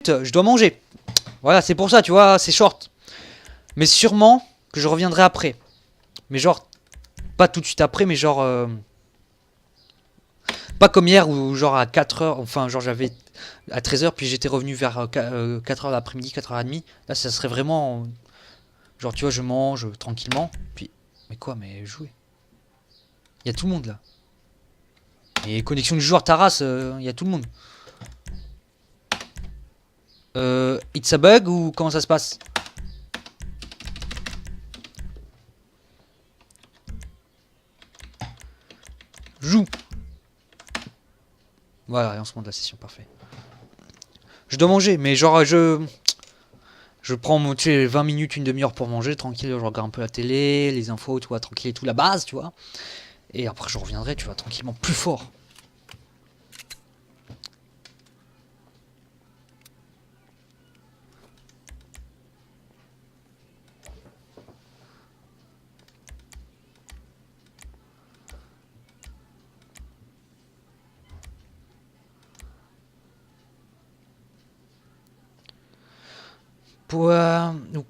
minutes, je dois manger. Voilà, c'est pour ça, tu vois, c'est short. Mais sûrement que je reviendrai après. Mais genre, pas tout de suite après, mais genre... pas comme hier où genre à 4h, enfin genre j'avais à 13h, puis j'étais revenu vers 4h l'après-midi, 4h30. Là, ça serait vraiment... genre, tu vois, je mange tranquillement. Puis, mais quoi, mais jouer. Il y a tout le monde là. Et connexion du joueur Taras, il y a tout le monde. It's a bug ou comment ça se passe? Joue. Voilà, lancement de la session, parfait. Je dois manger, mais genre je prends tu sais, 20 minutes, une demi-heure pour manger, tranquille, je regarde un peu la télé, les infos, tu vois, tranquille et tout, la base, tu vois. Et après je reviendrai, tu vois, tranquillement, plus fort.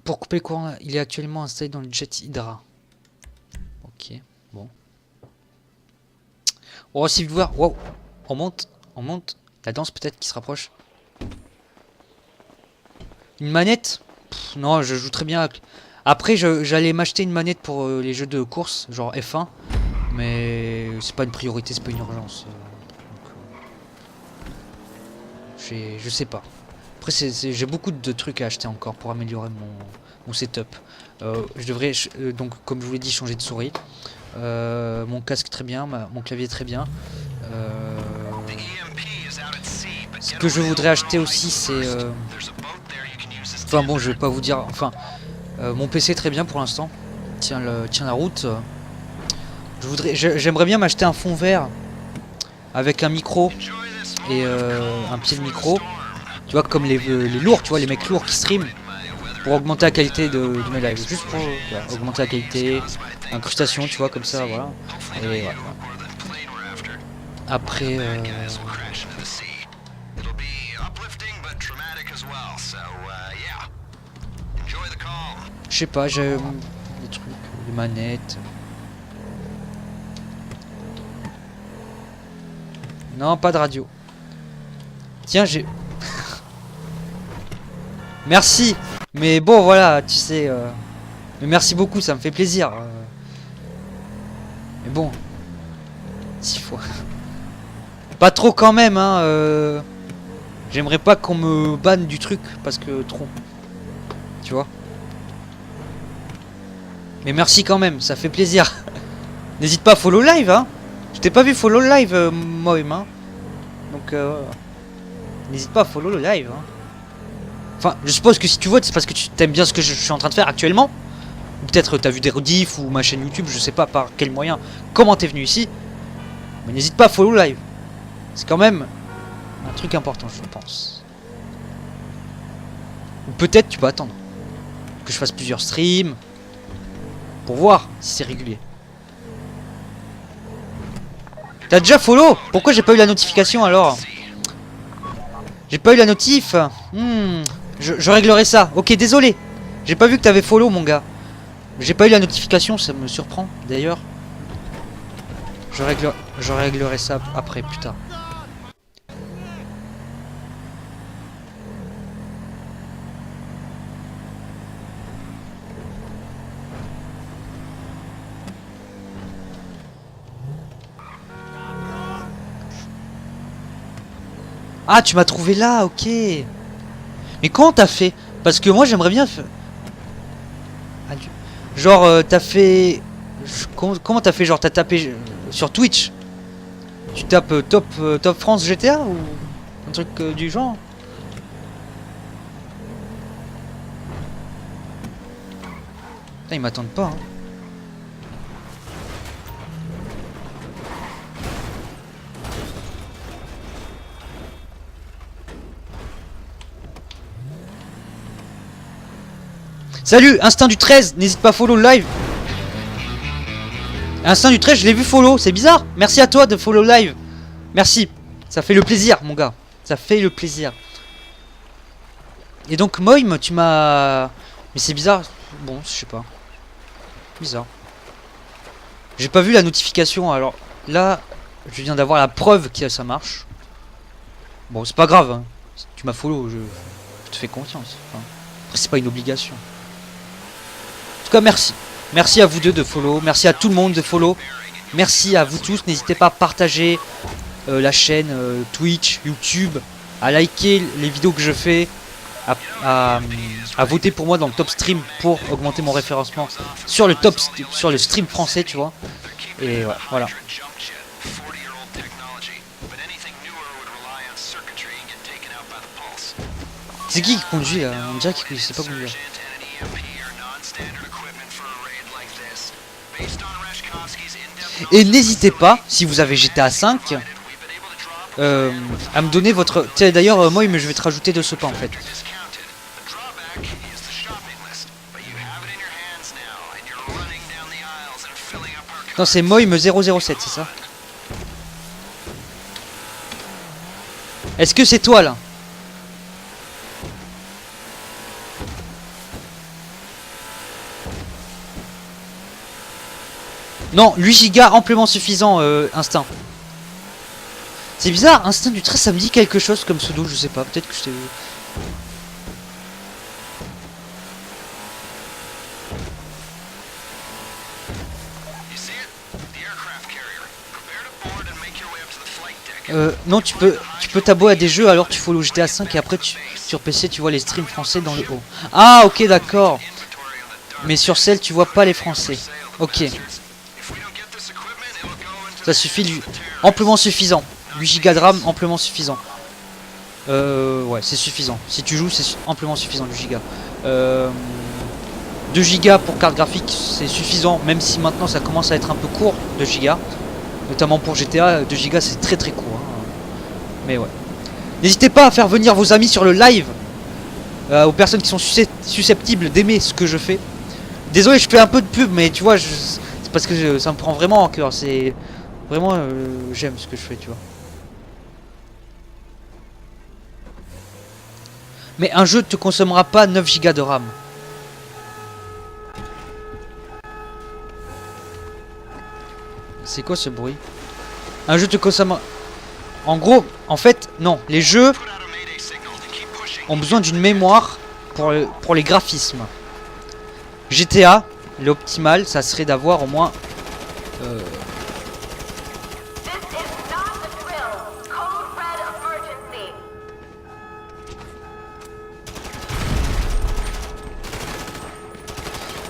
Pour couper le courant, il est actuellement installé dans le jet Hydra. Ok, bon. Oh, si vous voir, wow, on monte. La danse peut-être qui se rapproche. Une manette? Pff, non, je joue très bien avec... Après, j'allais m'acheter une manette pour les jeux de course, genre F1. Mais c'est pas une priorité, c'est pas une urgence. Je sais pas. Après, j'ai beaucoup de trucs à acheter encore pour améliorer mon setup. Je devrais, donc, comme je vous l'ai dit, changer de souris. Mon casque très bien, mon clavier très bien. Ce que je voudrais acheter aussi, c'est... enfin bon, je vais pas vous dire... Enfin, mon PC très bien pour l'instant. Tient la route. J'aimerais bien m'acheter un fond vert avec un micro et un pied de micro. Tu vois, comme les lourds, tu vois, les mecs lourds qui streament. Pour augmenter la qualité de mes lives. Juste pour voilà, augmenter la qualité, incrustation, tu vois, comme ça, voilà. Et voilà. Après... je sais pas, j'ai des trucs, des manettes. Non, pas de radio. Tiens, j'ai... Merci. Mais bon, voilà, tu sais... Mais merci beaucoup, ça me fait plaisir. Mais bon. 6 fois. Pas trop quand même, hein. J'aimerais pas qu'on me banne du truc, parce que trop. Tu vois. Mais merci quand même, ça fait plaisir. N'hésite pas à follow live, hein. Je t'ai pas vu follow live, moi, hein. Donc, n'hésite pas à follow le live, hein. Enfin, je suppose que si tu votes, c'est parce que tu t'aimes bien ce que je suis en train de faire actuellement. Peut-être t'as vu des rediffs ou ma chaîne YouTube, je sais pas par quel moyen, comment t'es venu ici. Mais n'hésite pas à follow live. C'est quand même un truc important, je pense. Ou peut-être tu peux attendre que je fasse plusieurs streams pour voir si c'est régulier. T'as déjà follow? Pourquoi j'ai pas eu la notification alors? J'ai pas eu la notif. Je réglerai ça. Ok, désolé. J'ai pas vu que t'avais follow, mon gars. J'ai pas eu la notification, ça me surprend d'ailleurs. Je réglerai ça après, plus tard. Ah, tu m'as trouvé là, ok. Mais comment t'as fait? Parce que moi j'aimerais bien... Genre, t'as fait... Comment t'as fait? Genre, t'as tapé sur Twitch. Tu tapes top France GTA ou un truc du genre? Putain, ils m'attendent pas, hein. Salut, Instinct du 13, n'hésite pas à follow le live. Instinct du 13, je l'ai vu follow, c'est bizarre. Merci à toi de follow live. Merci, ça fait le plaisir, mon gars. Ça fait le plaisir. Et donc Moim, tu m'as... Mais c'est bizarre. Bon, je sais pas. Bizarre. J'ai pas vu la notification, alors là, je viens d'avoir la preuve que ça marche. Bon, c'est pas grave, hein. Tu m'as follow, je te fais confiance. Enfin, après, c'est pas une obligation. En tout cas, merci. Merci à vous deux de follow, merci à tout le monde de follow. Merci à vous tous, n'hésitez pas à partager la chaîne Twitch, YouTube, à liker les vidéos que je fais, à voter pour moi dans le top stream pour augmenter mon référencement sur le stream français, tu vois. Et ouais, voilà. C'est qui conduit là? On dirait qu'il sait pas conduire. Et n'hésitez pas, si vous avez GTA 5, à me donner votre... Tiens, d'ailleurs, moi, je vais te rajouter de ce pas en fait. Non, c'est Moim007, c'est ça? Est-ce que c'est toi là? Non, 8 Go amplement suffisant, instinct. C'est bizarre, instinct du 13 ça me dit quelque chose comme pseudo, je sais pas, peut-être que je t'ai... Non, tu peux t'abonner à des jeux, alors tu follow GTA 5 et après sur PC tu vois les streams français dans le haut. Ah ok d'accord. Mais sur celle tu vois pas les français. Ok. Ça suffit, amplement suffisant. 8 Go de RAM, amplement suffisant. Ouais, c'est suffisant. Si tu joues, c'est amplement suffisant, 8 Go. 2 Go pour carte graphique, c'est suffisant, même si maintenant ça commence à être un peu court, 2 Go. Notamment pour GTA, 2 Go c'est très très court. Hein. Mais ouais. N'hésitez pas à faire venir vos amis sur le live. Aux personnes qui sont susceptibles d'aimer ce que je fais. Désolé, je fais un peu de pub, mais tu vois, c'est parce que ça me prend vraiment en cœur. C'est vraiment, j'aime ce que je fais, tu vois. Mais un jeu ne te consommera pas 9 Go de RAM. C'est quoi ce bruit? Un jeu te consommera... En gros, en fait, non. Les jeux ont besoin d'une mémoire pour les graphismes. GTA, l'optimal, ça serait d'avoir au moins...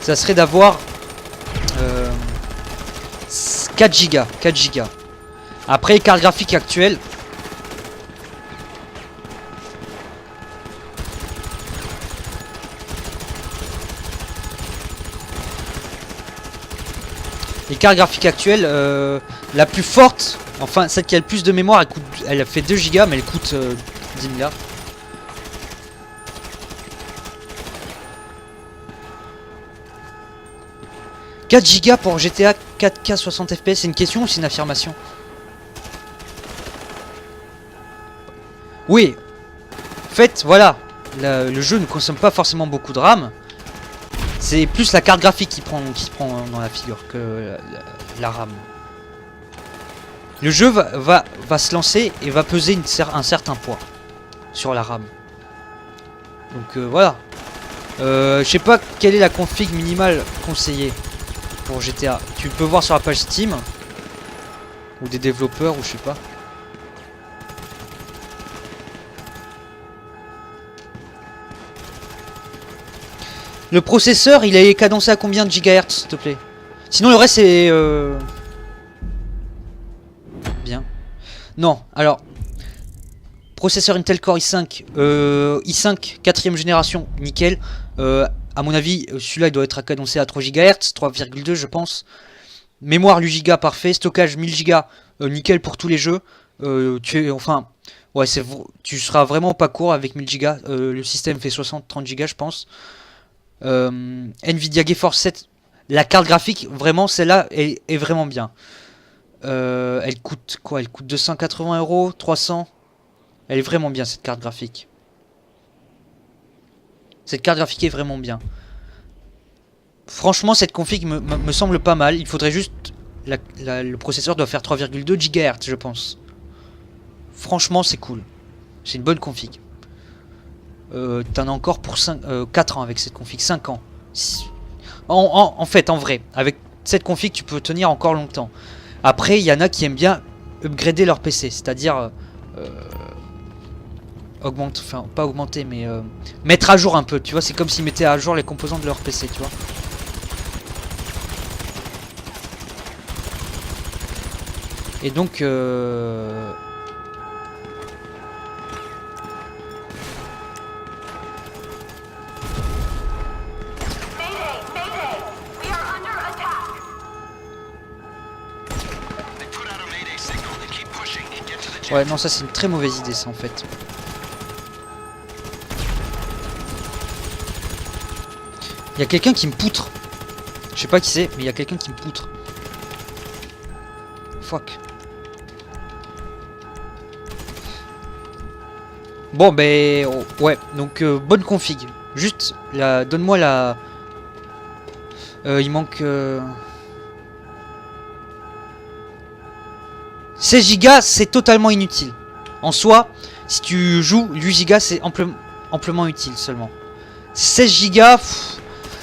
ça serait d'avoir 4 Go. 4 Go. Après, les cartes graphiques actuelles. Les cartes graphiques actuelles, la plus forte, enfin celle qui a le plus de mémoire, elle fait 2 Go, mais elle coûte 10 milliards. « 4 Go pour GTA 4K 60 FPS, c'est une question ou c'est une affirmation? Oui. En fait, voilà. Le jeu ne consomme pas forcément beaucoup de RAM. C'est plus la carte graphique qui prend dans la figure que la RAM. Le jeu va se lancer et va peser un certain poids sur la RAM. Donc voilà. Je sais pas quelle est la config minimale conseillée pour GTA. Tu peux voir sur la page Steam ou des développeurs ou je sais pas. Le processeur, il est cadencé à combien de gigahertz, s'il te plaît? Sinon, le reste, c'est... Bien. Non, alors... Processeur Intel Core i5. i5, 4ème génération, nickel. À mon avis, celui-là, il doit être cadencé à 3 GHz, 3,2 je pense. Mémoire 8 Go, parfait. Stockage 1000 Go, nickel pour tous les jeux. Enfin... Ouais, tu seras vraiment pas court avec 1000 Go. Le système fait 60-30 Go, je pense. Nvidia GeForce 7, la carte graphique, vraiment celle-là est vraiment bien. Elle coûte quoi? Elle coûte 280 €, 300. Elle est vraiment bien cette carte graphique. Cette carte graphique est vraiment bien. Franchement, cette config me semble pas mal. Il faudrait juste... le processeur doit faire 3,2 GHz, je pense. Franchement, c'est cool. C'est une bonne config. T'en as encore pour 4 ans avec cette config. 5 ans. En fait, en vrai, avec cette config, tu peux tenir encore longtemps. Après, il y en a qui aiment bien upgrader leur PC. C'est-à-dire... enfin, pas augmenter, mais mettre à jour un peu. Tu vois, c'est comme s'ils mettaient à jour les composants de leur PC, tu vois. Et donc... ouais, non, ça c'est une très mauvaise idée, ça, en fait. Il y a quelqu'un qui me poutre. Je sais pas qui c'est, mais il y a quelqu'un qui me poutre. Fuck. Bon, ben... oh, ouais, donc bonne config. Juste, donne-moi la... il manque... 16 Go, c'est totalement inutile. En soi, si tu joues, 8 Go, c'est amplement utile seulement. 16 Go,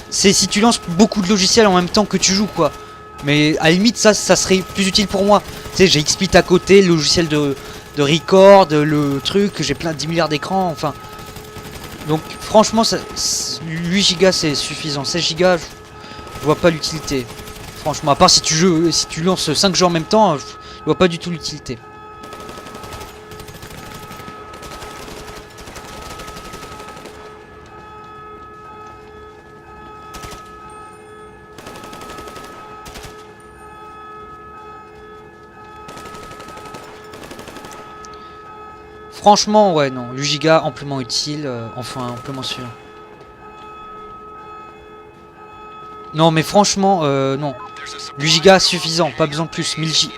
c'est si tu lances beaucoup de logiciels en même temps que tu joues, quoi. Mais à la limite, ça serait plus utile pour moi. Tu sais, j'ai XSplit à côté, le logiciel de record, le truc, j'ai plein de 10 milliards d'écrans, enfin. Donc, franchement, 8 Go, c'est suffisant. 16 Go, je vois pas l'utilité. Franchement, à part si tu lances 5 jeux en même temps, je vois pas du tout l'utilité. Franchement, ouais, non. 8 Go, amplement utile. Enfin, amplement sûr. Non, mais franchement, non. 8 Go, suffisant. Pas besoin de plus. 8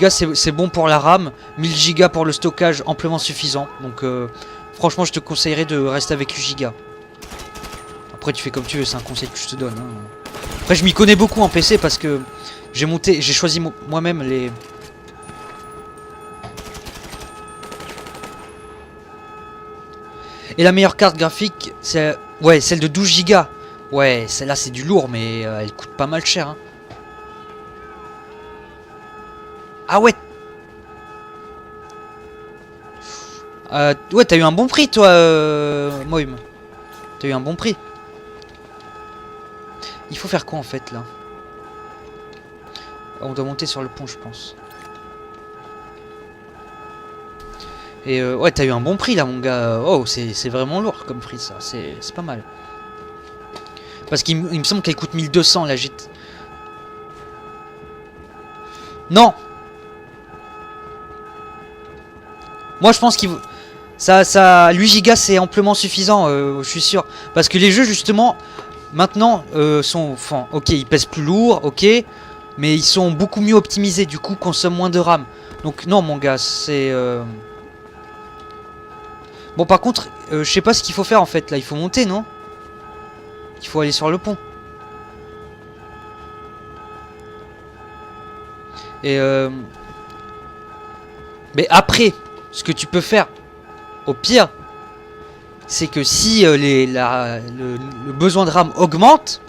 Go, c'est bon pour la RAM. 1000 Go pour le stockage, amplement suffisant. Donc, franchement, je te conseillerais de rester avec 8 Go. Après, tu fais comme tu veux. C'est un conseil que je te donne. Hein. Après, je m'y connais beaucoup en PC parce que j'ai choisi moi-même les... Et la meilleure carte graphique, c'est... ouais, celle de 12 Go. Ouais, celle-là, c'est du lourd, mais elle coûte pas mal cher. Hein. Ah ouais. Ouais, t'as eu un bon prix, toi, Moïm. T'as eu un bon prix. Il faut faire quoi, en fait, là? On doit monter sur le pont, je pense. Et ouais, t'as eu un bon prix là, mon gars. Oh, c'est vraiment lourd comme prix, ça. C'est pas mal. Parce qu'il me semble qu'elle coûte 1200 la gîte. Non. Moi, je pense qu'il... 8 Go, c'est amplement suffisant, je suis sûr. Parce que les jeux, justement, maintenant, sont... Enfin, ok, ils pèsent plus lourd, ok. Mais ils sont beaucoup mieux optimisés, du coup, consomment moins de RAM. Donc, non, mon gars, c'est... Bon, par contre, je sais pas ce qu'il faut faire en fait. Là, il faut monter, non? Il faut aller sur le pont. Et mais après, ce que tu peux faire, au pire, c'est que si le besoin de RAM augmente,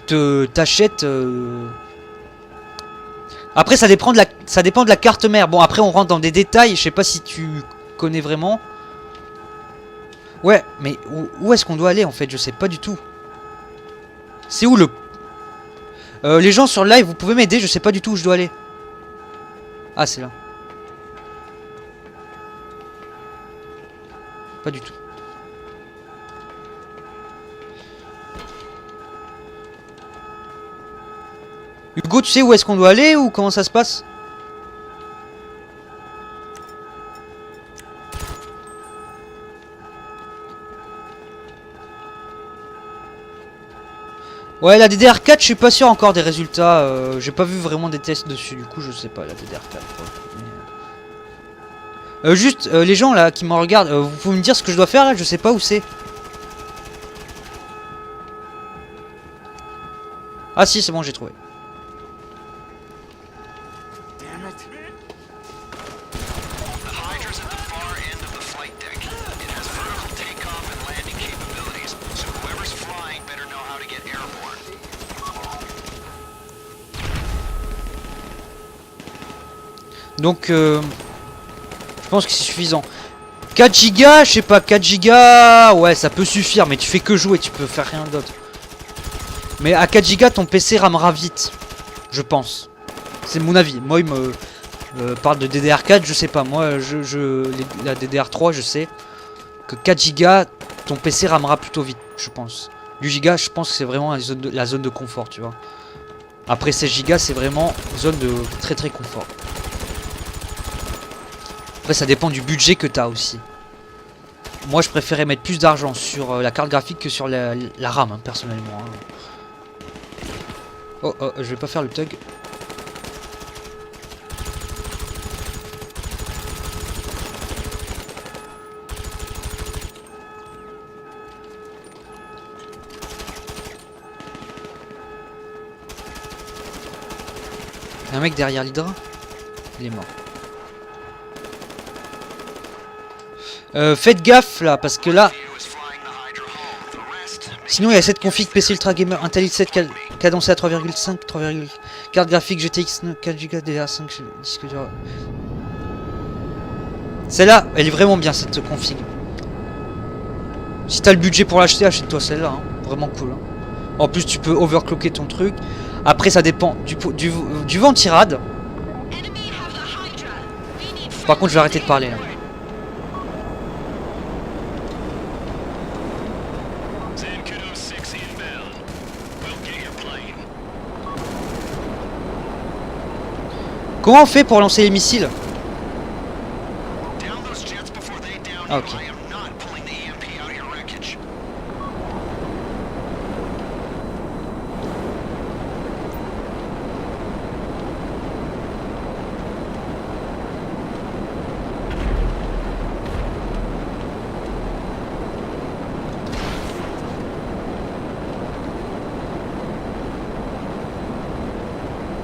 tu t'achètes. Après, ça dépend de la carte mère. Bon, après, on rentre dans des détails. Je sais pas si tu connais vraiment. Ouais, mais où est-ce qu'on doit aller en fait? Je sais pas du tout. C'est où le... les gens sur le live, vous pouvez m'aider? Je sais pas du tout où je dois aller. Ah, c'est là. Pas du tout. Hugo, tu sais où est-ce qu'on doit aller ou comment ça se passe? Ouais, la DDR4, je suis pas sûr encore des résultats. J'ai pas vu vraiment des tests dessus, du coup, je sais pas, la DDR4. Juste, les gens là qui me regardent, vous pouvez me dire ce que je dois faire là? Je sais pas où c'est. Ah si, c'est bon, j'ai trouvé. Donc, je pense que c'est suffisant. 4 gigas, je sais pas, 4 gigas, ouais, ça peut suffire, mais tu fais que jouer, tu peux faire rien d'autre. Mais à 4 gigas, ton PC ramera vite, je pense. C'est mon avis. Moi, il me parle de DDR4, je sais pas. Moi, la DDR3, je sais que 4 gigas, ton PC ramera plutôt vite, je pense. 8 gigas, je pense que c'est vraiment la zone de confort, tu vois. Après 16 gigas, c'est vraiment zone de très très confort. Après, ça dépend du budget que tu as aussi. Moi, je préférais mettre plus d'argent sur la carte graphique que sur la RAM, hein, personnellement. Hein. Oh, oh, je vais pas faire le tug. Il y a un mec derrière l'hydra. Il est mort. Faites gaffe là, parce que là... Sinon il y a cette config PC Ultra Gamer Intel i7 cadencé à 3,5, 3, carte graphique GTX 4 Go DDR5 disque dur. Celle-là, elle est vraiment bien cette config. Si t'as le budget pour l'acheter, achète-toi celle-là, hein. Vraiment cool. Hein. En plus tu peux overclocker ton truc. Après ça dépend du ventirad. Par contre je vais arrêter de parler là. Comment on fait pour lancer les missiles? Ah ok.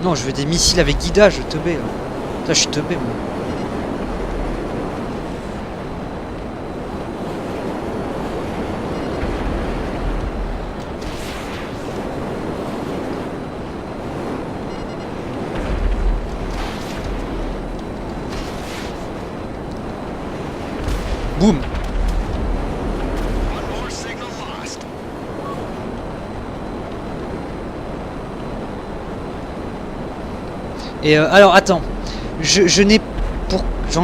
Non, je veux des missiles avec guidage, teubé. Là, je suis teubé, moi. Boum. Et alors attends, j'en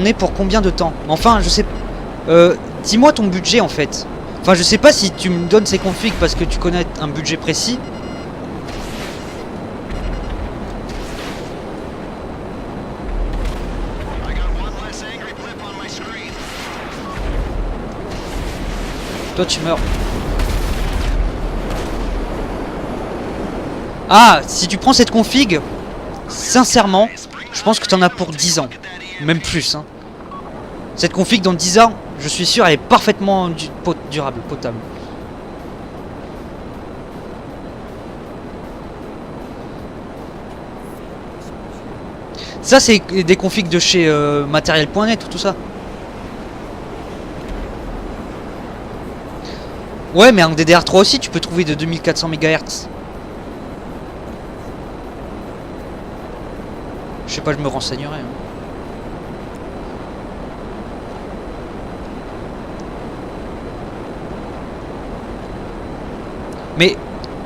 ai pour combien de temps? Enfin je sais, dis-moi ton budget en fait. Enfin je sais pas si tu me donnes ces configs parce que tu connais un budget précis. Toi tu meurs. Ah, si tu prends cette config, sincèrement, je pense que tu en as pour 10 ans. Même plus. Hein. Cette config dans 10 ans, je suis sûr, elle est parfaitement durable, potable. Ça, c'est des configs de chez matériel.net ou tout ça. Ouais, mais en DDR3 aussi, tu peux trouver de 2400 MHz. Je sais pas, je me renseignerai. Hein.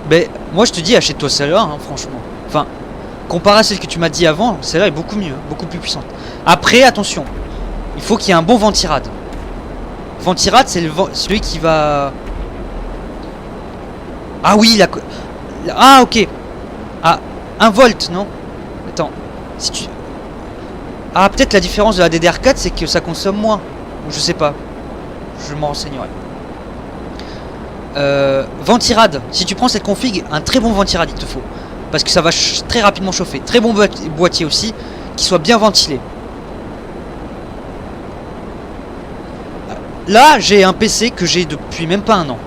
Mais moi je te dis, achète-toi celle-là, hein, franchement. Enfin, comparé à celle que tu m'as dit avant, celle-là est beaucoup mieux, beaucoup plus puissante. Après, attention, il faut qu'il y ait un bon ventirad. Ventirad, c'est celui qui va... Ah oui, ah ok. Ah, 1 volt, non? Attends. Si tu... Ah, peut-être la différence de la DDR4, c'est que ça consomme moins. Je sais pas. Je m'en renseignerai. Ventirad. Si tu prends cette config, un très bon ventirad il te faut. Parce que ça va très rapidement chauffer. Très bon boîtier aussi, qui soit bien ventilé. Là, j'ai un PC que j'ai depuis même pas un an.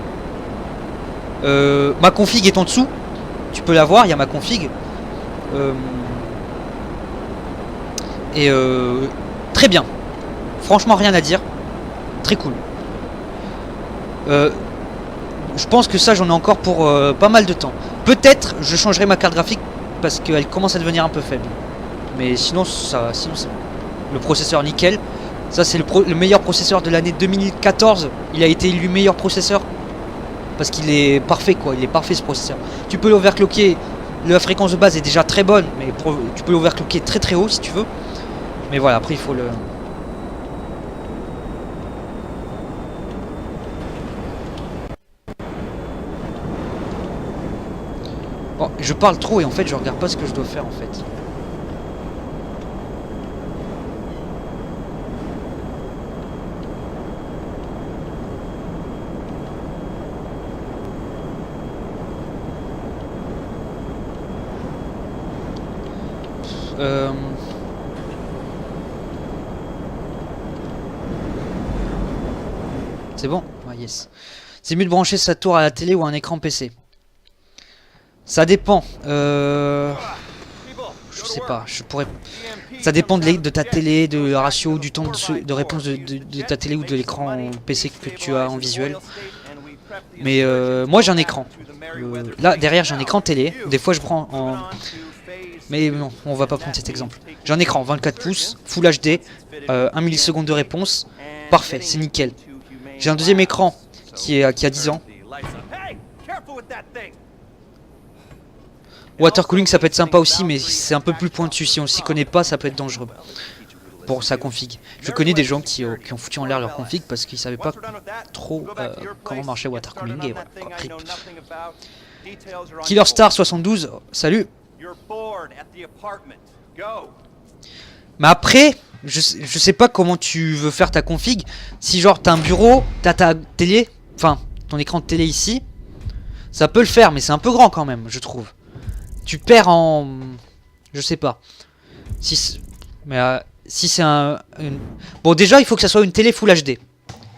Ma config est en dessous. Tu peux la voir, il y a ma config. Très bien. Franchement, rien à dire. Très cool. Je pense que ça, j'en ai encore pour pas mal de temps. Peut-être, je changerai ma carte graphique parce qu'elle commence à devenir un peu faible. Mais sinon, ça, sinon c'est bon. Le processeur nickel. Ça, c'est le meilleur processeur de l'année 2014. Il a été élu meilleur processeur parce qu'il est parfait, quoi. Il est parfait, ce processeur. Tu peux l'overclocker. La fréquence de base est déjà très bonne, mais tu peux l'overclocker très très haut si tu veux. Mais voilà, après il faut le... Bon, je parle trop et en fait je regarde pas ce que je dois faire en fait. C'est bon? Ah, yes. C'est mieux de brancher sa tour à la télé ou à un écran PC. Ça dépend. Je sais pas. Je pourrais. Ça dépend de ta télé, de la ratio, du temps de réponse de ta télé ou de l'écran PC que tu as en visuel. Mais moi j'ai un écran. Là derrière j'ai un écran télé. Des fois je prends en... Mais non, on va pas prendre cet exemple. J'ai un écran 24 pouces, Full HD, 1 milliseconde de réponse. Parfait, c'est nickel. J'ai un deuxième écran qui a 10 ans. Water cooling ça peut être sympa aussi, mais c'est un peu plus pointu. Si on s'y connaît pas, ça peut être dangereux pour sa config. Je connais des gens qui ont foutu en l'air leur config parce qu'ils savaient pas trop comment marchait water cooling et voilà, quoi. Killer Star 72, salut. Mais après, je sais pas comment tu veux faire ta config. Si genre t'as un bureau, t'as ta télé, enfin ton écran de télé ici, ça peut le faire, mais c'est un peu grand quand même, je trouve. Tu perds en... Je sais pas. Si c'est Bon déjà il faut que ça soit une télé Full HD.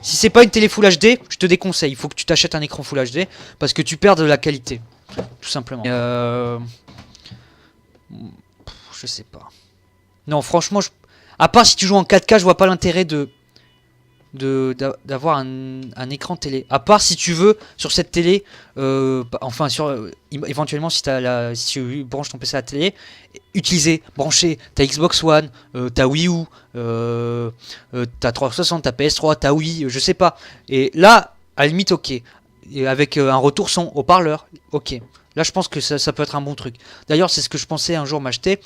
Si c'est pas une télé Full HD, je te déconseille. Il faut que tu t'achètes un écran Full HD parce que tu perds de la qualité. Tout simplement. Je sais pas. Non franchement, à part si tu joues en 4K, je vois pas l'intérêt d'avoir un écran télé. À part si tu veux sur cette télé, enfin éventuellement si tu branches ton PC à la télé, brancher ta Xbox One, ta Wii U, ta 360, ta PS3, ta Wii, je sais pas. Et là, à la limite, ok. Et avec un retour son haut-parleur, ok. Là, je pense que ça peut être un bon truc. D'ailleurs, c'est ce que je pensais un jour m'acheter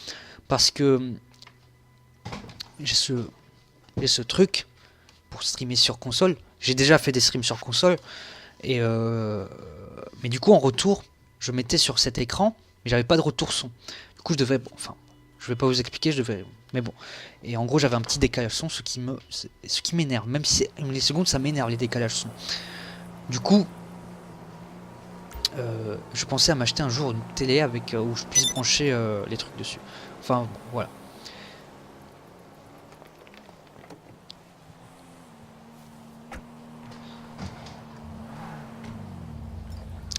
parce que j'ai ce truc pour streamer sur console. J'ai déjà fait des streams sur console. Et mais du coup, en retour, je mettais sur cet écran, mais j'avais pas de retour son. Du coup, je devais... Bon, enfin, je vais pas vous expliquer, mais bon. Et en gros, j'avais un petit décalage son, ce qui m'énerve. Même si c'est les secondes, ça m'énerve, les décalages son. Du coup, je pensais à m'acheter un jour une télé avec où je puisse brancher les trucs dessus. Enfin, voilà.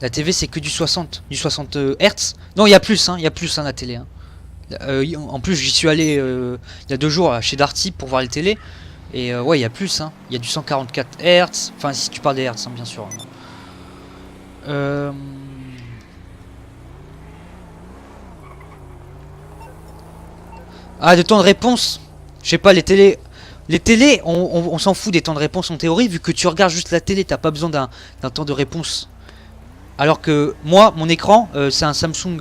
La TV c'est que du 60 Hz. Non, il y a plus, hein, la télé. Hein. En plus, j'y suis allé il y a 2 jours là, chez Darty pour voir les télés. Et ouais, il y a plus, hein. Il y a du 144 Hz. Enfin, si tu parles des Hz, hein, bien sûr. Ah, de temps de réponse. Je sais pas, les télés. Les télés, on s'en fout des temps de réponse en théorie, vu que tu regardes juste la télé, t'as pas besoin d'un temps de réponse. Alors que moi, mon écran, c'est un Samsung,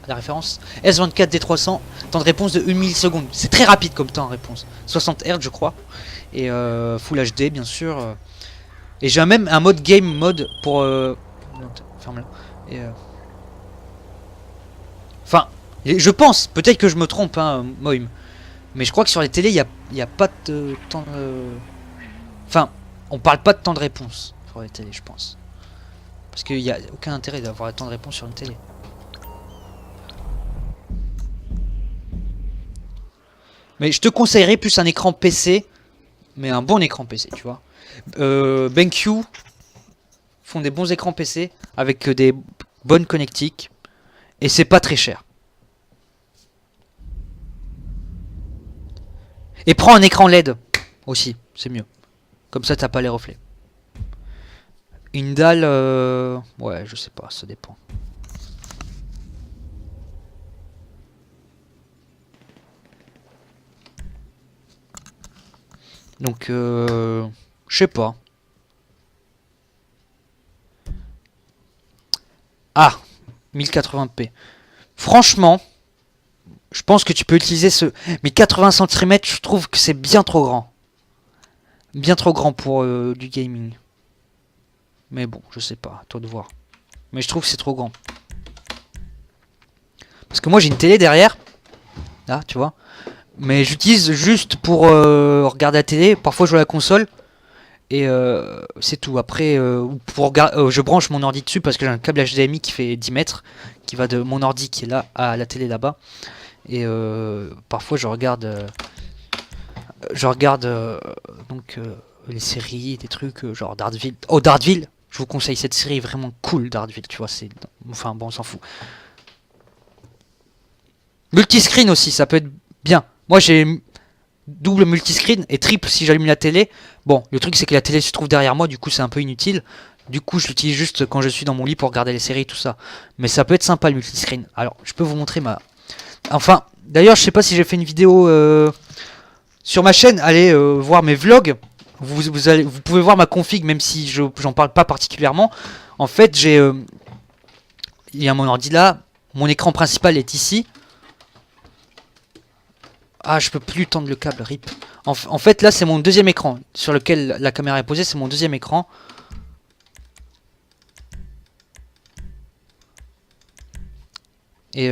la référence, S24D300, temps de réponse de 1 milliseconde. C'est très rapide comme temps de réponse. 60 Hz je crois. Et Full HD bien sûr. Et j'ai même un mode game mode pour... ferme-la. Enfin, je pense, peut-être que je me trompe, hein, Moim. Mais je crois que sur les télés, il n'y a pas de temps de... Enfin, on parle pas de temps de réponse sur les télés, je pense. Parce qu'il n'y a aucun intérêt d'avoir un temps de réponse sur une télé. Mais je te conseillerais plus un écran PC. Mais un bon écran PC, tu vois. BenQ font des bons écrans PC avec des bonnes connectiques. Et c'est pas très cher. Et prends un écran LED aussi, c'est mieux. Comme ça, t'as pas les reflets. Une dalle, ouais, je sais pas, ça dépend. Donc, je sais pas. Ah, 1080p. Franchement, je pense que tu peux utiliser ce... Mais 80 cm, je trouve que c'est bien trop grand. Bien trop grand pour du gaming. Mais bon, je sais pas, à toi de voir. Mais je trouve que c'est trop grand. Parce que moi j'ai une télé derrière. Là, tu vois. Mais j'utilise juste pour regarder la télé. Parfois je joue à la console. Et c'est tout. Après, pour je branche mon ordi dessus parce que j'ai un câble HDMI qui fait 10 mètres. Qui va de mon ordi qui est là à la télé là-bas. Et parfois je regarde... donc les séries, des trucs genre Daredevil. Oh, Daredevil, je vous conseille cette série, vraiment cool. Daredevil, tu vois, c'est... Enfin bon, on s'en fout. Multiscreen aussi, ça peut être bien. Moi j'ai double multiscreen et triple si j'allume la télé. Bon, le truc c'est que la télé se trouve derrière moi, du coup c'est un peu inutile. Du coup je l'utilise juste quand je suis dans mon lit pour regarder les séries, tout ça. Mais ça peut être sympa le multiscreen. Alors, je peux vous montrer ma... Enfin, d'ailleurs je sais pas si j'ai fait une vidéo... Sur ma chaîne, allez voir mes vlogs. Vous pouvez voir ma config, même si j'en parle pas particulièrement. En fait, il y a mon ordi là. Mon écran principal est ici. Ah, je peux plus tendre le câble, rip. En fait, là, c'est mon deuxième écran. Sur lequel la caméra est posée, c'est mon deuxième écran. Et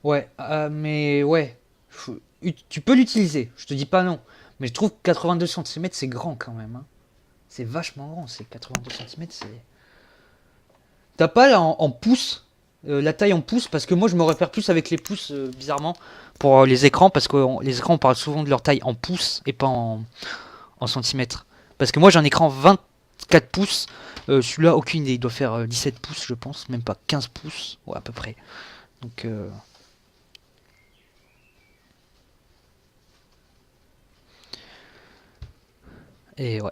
ouais, mais ouais. Tu peux l'utiliser, je te dis pas non. Mais je trouve que 82 cm c'est grand quand même. Hein. C'est vachement grand, c'est 82 cm, c'est... T'as pas là en pouces, la taille en pouces, parce que moi je me repère plus avec les pouces, bizarrement, pour les écrans, parce que les écrans on parle souvent de leur taille en pouces et pas en centimètres. Parce que moi j'ai un écran 24 pouces, celui-là aucune idée, il doit faire 17 pouces je pense, même pas 15 pouces, ouais à peu près. Donc et ouais.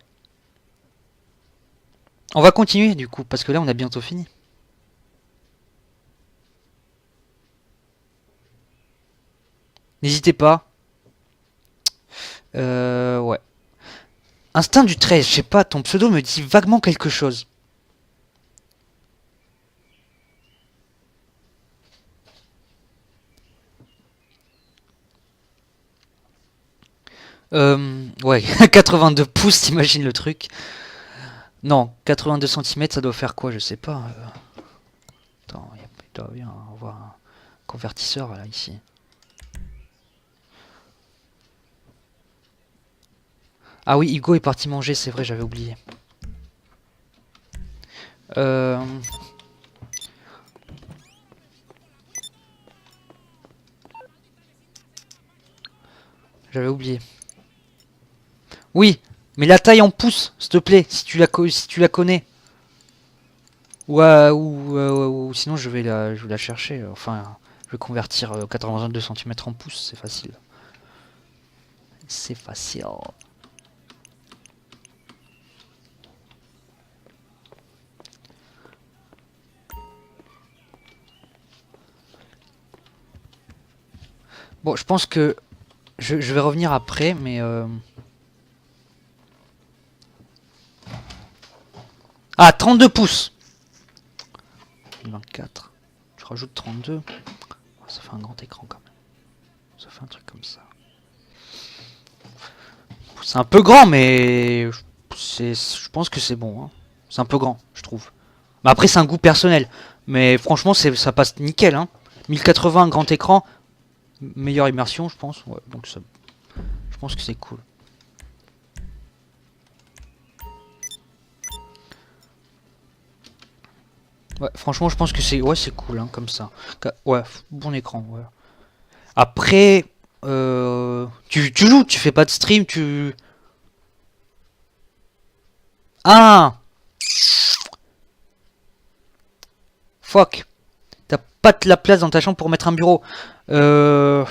On va continuer du coup, parce que là on a bientôt fini. N'hésitez pas. Ouais. Instinct du 13, je sais pas, ton pseudo me dit vaguement quelque chose. Ouais, 82 pouces, t'imagines le truc. Non, 82 cm, ça doit faire quoi, je sais pas. Attends, il doit bien avoir un convertisseur là, ici. Ah oui, Hugo est parti manger, c'est vrai, j'avais oublié. J'avais oublié. Oui, mais la taille en pouces, s'il te plaît, si tu la connais. Ou sinon je vais la chercher. Enfin, je vais convertir 82 cm en pouces, c'est facile. C'est facile. Bon, je pense que je vais revenir après, mais... Ah, 32 pouces 24. Je rajoute 32. Ça fait un grand écran quand même. Ça fait un truc comme ça. C'est un peu grand, mais... Je pense que c'est bon. Hein. C'est un peu grand, je trouve. Mais après, c'est un goût personnel. Mais franchement, ça passe nickel. Hein. 1080, grand écran. Meilleure immersion, je pense. Ouais, donc ça... Je pense que c'est cool. Ouais, franchement, je pense que c'est c'est cool, hein, comme ça. Ouais, bon écran, ouais. Après, tu joues, tu fais pas de stream, tu... Ah! Fuck. T'as pas de la place dans ta chambre pour mettre un bureau. Euh...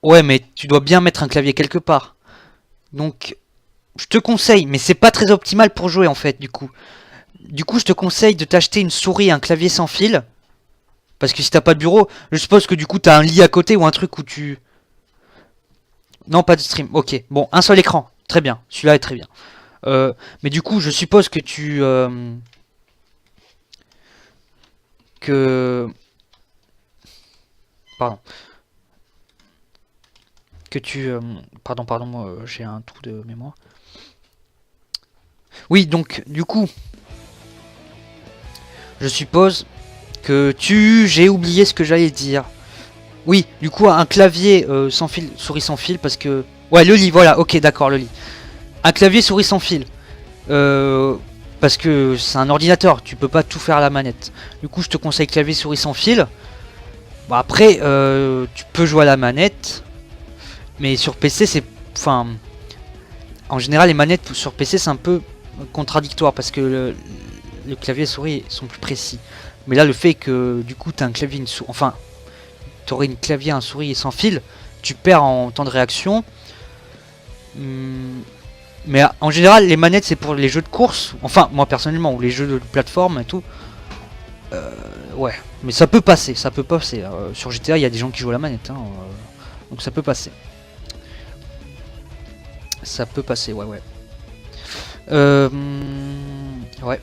Ouais, mais tu dois bien mettre un clavier quelque part. Donc, je te conseille, mais c'est pas très optimal pour jouer en fait, du coup. Du coup, je te conseille de t'acheter une souris et un clavier sans fil. Parce que si t'as pas de bureau, je suppose que du coup t'as un lit à côté ou un truc où tu... Non, pas de stream. Ok, bon, un seul écran. Très bien, celui-là est très bien. Mais du coup, je suppose que tu... que... Pardon. Que tu... pardon, moi j'ai un trou de mémoire. Oui, donc, du coup... Je suppose que tu... J'ai oublié ce que j'allais dire. Oui, du coup, un clavier sans fil, souris sans fil, parce que... Ouais, le lit, voilà, ok, d'accord, le lit. Un clavier souris sans fil. Parce que c'est un ordinateur, tu peux pas tout faire à la manette. Du coup, je te conseille clavier souris sans fil. Bon, après, tu peux jouer à la manette. Mais sur PC, c'est... Enfin... En général, les manettes sur PC, c'est un peu contradictoire, parce que le clavier et souris sont plus précis. Mais là, le fait que, du coup, tu as un clavier et une souris... Enfin, tu aurais une clavier, un souris sans fil, tu perds en temps de réaction. Mais en général, les manettes, c'est pour les jeux de course. Enfin, moi, personnellement, ou les jeux de plateforme et tout. Ouais, mais ça peut passer, ça peut passer. Sur GTA, il y a des gens qui jouent à la manette, hein, donc ça peut passer. Ça peut passer, ouais, ouais. Ouais.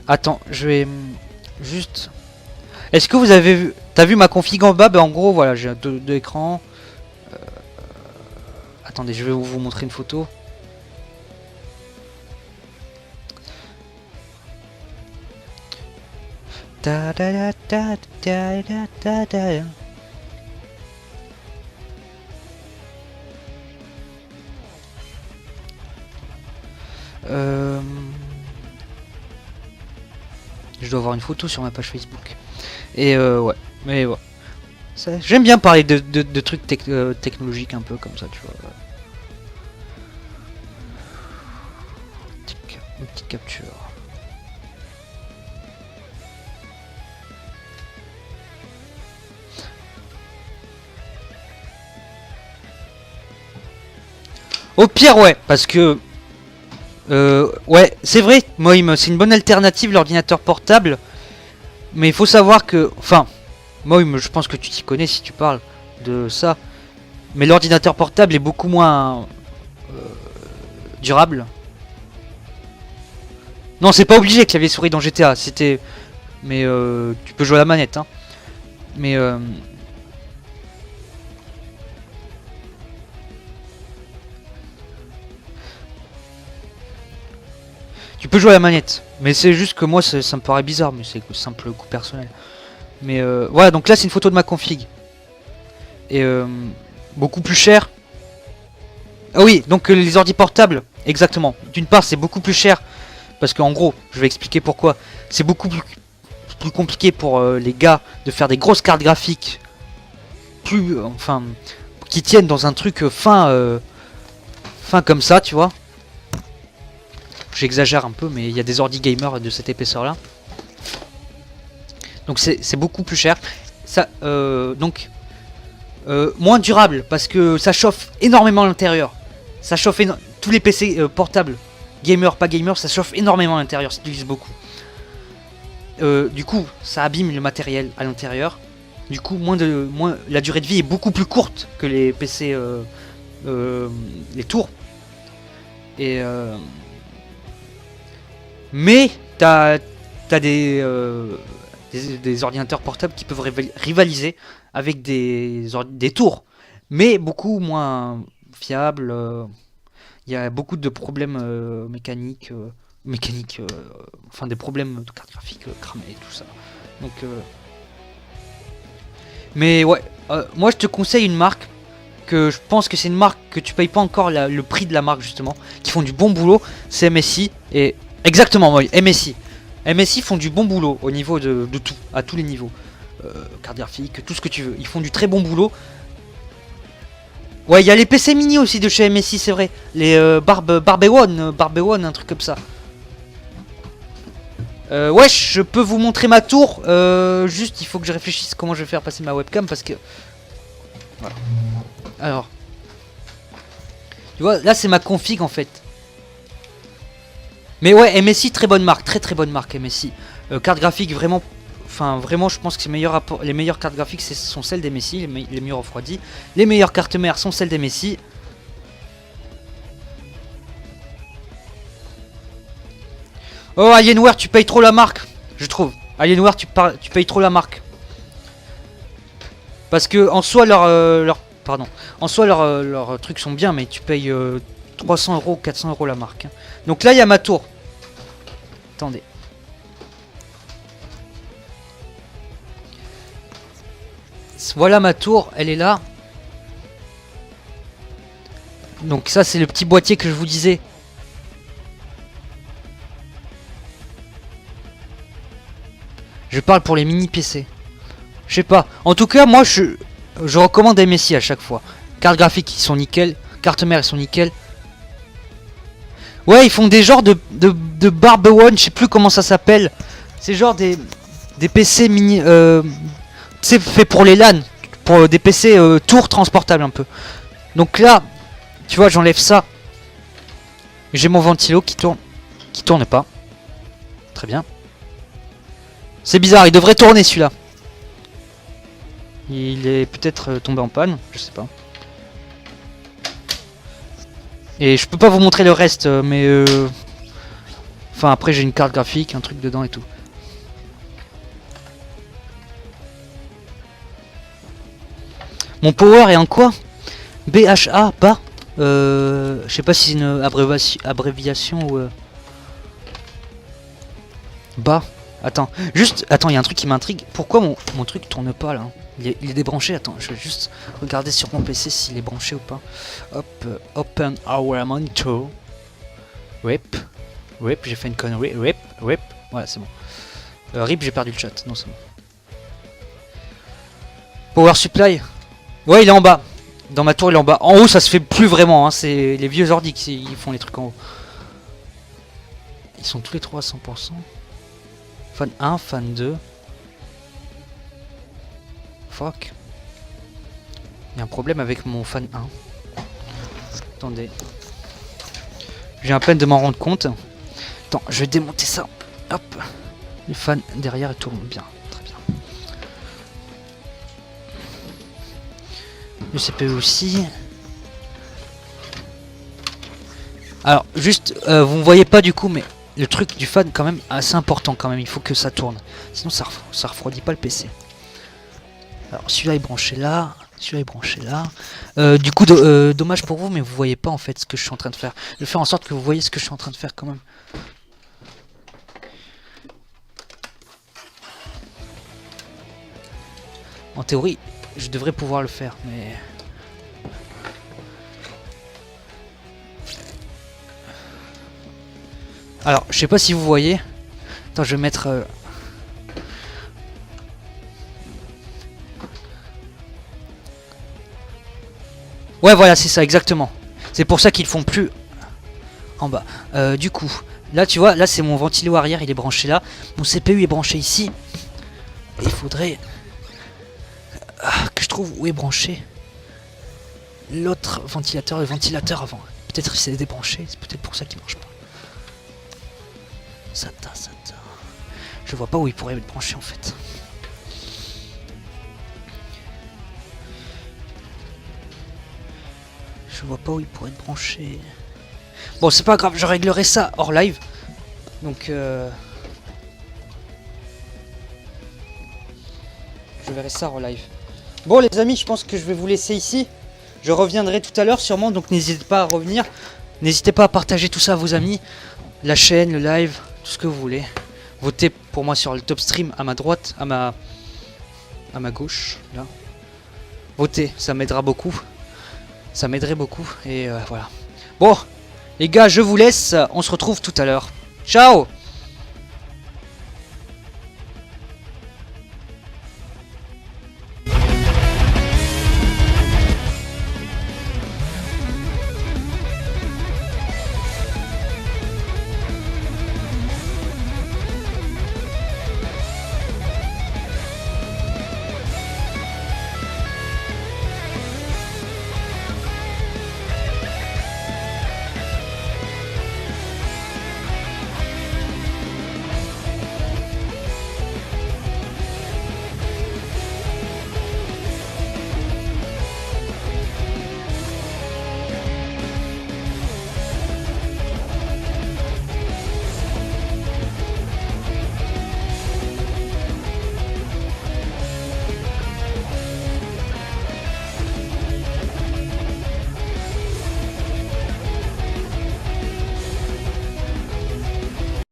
Attends, je vais juste... Est-ce que vous avez vu... T'as vu ma config en bas? Bah, en gros, voilà, j'ai deux écrans. Attendez, je vais vous montrer une photo. Ta da da da da da da da. Je dois avoir une photo sur ma page Facebook. Et ouais, mais ouais. J'aime bien parler de trucs technologiques un peu comme ça, tu vois. Une petite capture. Au pire, ouais, parce que... ouais, c'est vrai, Moïm, c'est une bonne alternative l'ordinateur portable. Mais il faut savoir que... Enfin, Moïm, je pense que tu t'y connais si tu parles de ça. Mais l'ordinateur portable est beaucoup moins... durable. Non, c'est pas obligé clavier souris dans GTA, c'était... Mais tu peux jouer à la manette, hein. Mais... Tu peux jouer à la manette, mais c'est juste que moi ça me paraît bizarre, mais c'est simple goût personnel. Mais voilà, donc là c'est une photo de ma config. Et beaucoup plus cher. Ah oui, donc les ordi portables, exactement. D'une part c'est beaucoup plus cher, parce qu'en gros, je vais expliquer pourquoi. C'est beaucoup plus compliqué pour les gars de faire des grosses cartes graphiques. Enfin, qui tiennent dans un truc fin comme ça, tu vois. J'exagère un peu, mais il y a des ordi gamers de cette épaisseur là. Donc c'est beaucoup plus cher. Ça, donc moins durable parce que ça chauffe énormément à l'intérieur. Ça chauffe tous les PC portables, gamer, pas gamer, ça chauffe énormément à l'intérieur, ça utilise beaucoup. Du coup, ça abîme le matériel à l'intérieur. Du coup, la durée de vie est beaucoup plus courte que les PC, les tours. Et mais t'as des ordinateurs portables qui peuvent rivaliser avec des tours, mais beaucoup moins fiables. Il y a beaucoup de problèmes mécaniques, enfin des problèmes de carte graphique cramées et tout ça. Donc, mais ouais, moi je te conseille une marque que je pense que c'est une marque que tu payes pas encore le prix de la marque justement, qui font du bon boulot, c'est MSI. Et exactement, moi, MSI. MSI font du bon boulot au niveau de tout, à tous les niveaux. Carte graphique, tout ce que tu veux. Ils font du très bon boulot. Ouais, il y a les PC mini aussi de chez MSI, c'est vrai. Les Barbe One, un truc comme ça. Ouais, je peux vous montrer ma tour. Juste, il faut que je réfléchisse comment je vais faire passer ma webcam parce que... Voilà. Alors. Tu vois, là c'est ma config en fait. Mais ouais, MSI, très bonne marque, très bonne marque MSI. Carte graphique vraiment... Enfin, vraiment, je pense que les meilleures cartes graphiques sont celles d'MSI, les mieux refroidies. Les meilleures cartes mères sont celles d'MSI. Oh, Alienware, tu payes trop la marque, je trouve. Alienware, tu payes trop la marque. Parce que en soi, leurs trucs sont bien, mais tu payes 300 €, 400 € la marque. Hein. Donc là, il y a ma tour. Attendez. Voilà ma tour, elle est là. Donc ça, c'est le petit boîtier que je vous disais. Je parle pour les mini PC. Je sais pas. En tout cas, moi, je recommande MSI à chaque fois. Cartes graphiques, ils sont nickel. Cartes mères, ils sont nickel. Ouais, ils font des genres de Barbe One, je sais plus comment ça s'appelle. C'est genre des PC mini... c'est fait pour les LAN. Pour des PC tours transportables un peu. Donc là, tu vois, j'enlève ça. J'ai mon ventilo qui tourne. Qui tourne pas. Très bien. C'est bizarre, il devrait tourner celui-là. Il est peut-être tombé en panne, je sais pas. Et je peux pas vous montrer le reste, mais... Enfin, après j'ai une carte graphique, un truc dedans et tout. Mon power est en quoi? BHA, pas. Je sais pas si c'est une abréviation ou... Bas. Attends, juste, attends, il y a un truc qui m'intrigue. Pourquoi mon truc tourne pas là? Il est débranché, attends, je vais juste regarder sur mon PC s'il est branché ou pas. Hop, open our monitor. Rip, j'ai fait une connerie, rip, voilà c'est bon. Rip, j'ai perdu le chat, non c'est bon. Power supply. Ouais, il est en bas. Dans ma tour, il est en bas. En haut, ça se fait plus vraiment, hein. C'est les vieux ordi qui font les trucs en haut. Ils sont tous les trois à 100%. Fan 1, fan 2. Fuck. Il y a un problème avec mon fan 1. Attendez. J'ai à peine de m'en rendre compte. Attends, je vais démonter ça. Hop. Les fans derrière tournent bien. Très bien. Le CPU aussi. Alors, juste, vous ne voyez pas du coup, mais le truc du fan quand même assez important quand même. Il faut que ça tourne. Sinon, ça refroidit pas le PC. Alors, celui-là est branché là. Celui-là est branché là. Du coup, dommage pour vous, mais vous voyez pas en fait ce que je suis en train de faire. Je vais faire en sorte que vous voyez ce que je suis en train de faire quand même. En théorie, je devrais pouvoir le faire, mais... Alors, je sais pas si vous voyez. Attends, je vais mettre... Ouais, voilà, c'est ça, exactement. C'est pour ça qu'ils font plus en bas. Du coup, là, tu vois, là, c'est mon ventilo arrière, il est branché là. Mon CPU est branché ici. Et il faudrait que je trouve où est branché l'autre ventilateur, le ventilateur avant. Peut-être qu'il s'est débranché, c'est peut-être pour ça qu'il marche pas. SATA. Je vois pas où il pourrait être branché en fait. Je vois pas où il pourrait être branché. Bon, c'est pas grave, je réglerai ça hors live. Donc, je verrai ça hors live. Bon, les amis, je pense que je vais vous laisser ici. Je reviendrai tout à l'heure sûrement, donc n'hésitez pas à revenir. N'hésitez pas à partager tout ça à vos amis. La chaîne, le live, tout ce que vous voulez. Votez pour moi sur le top stream à ma droite, à ma gauche, là. Votez, ça m'aidera beaucoup. Ça m'aiderait beaucoup. Et voilà. Bon, les gars, je vous laisse. On se retrouve tout à l'heure. Ciao!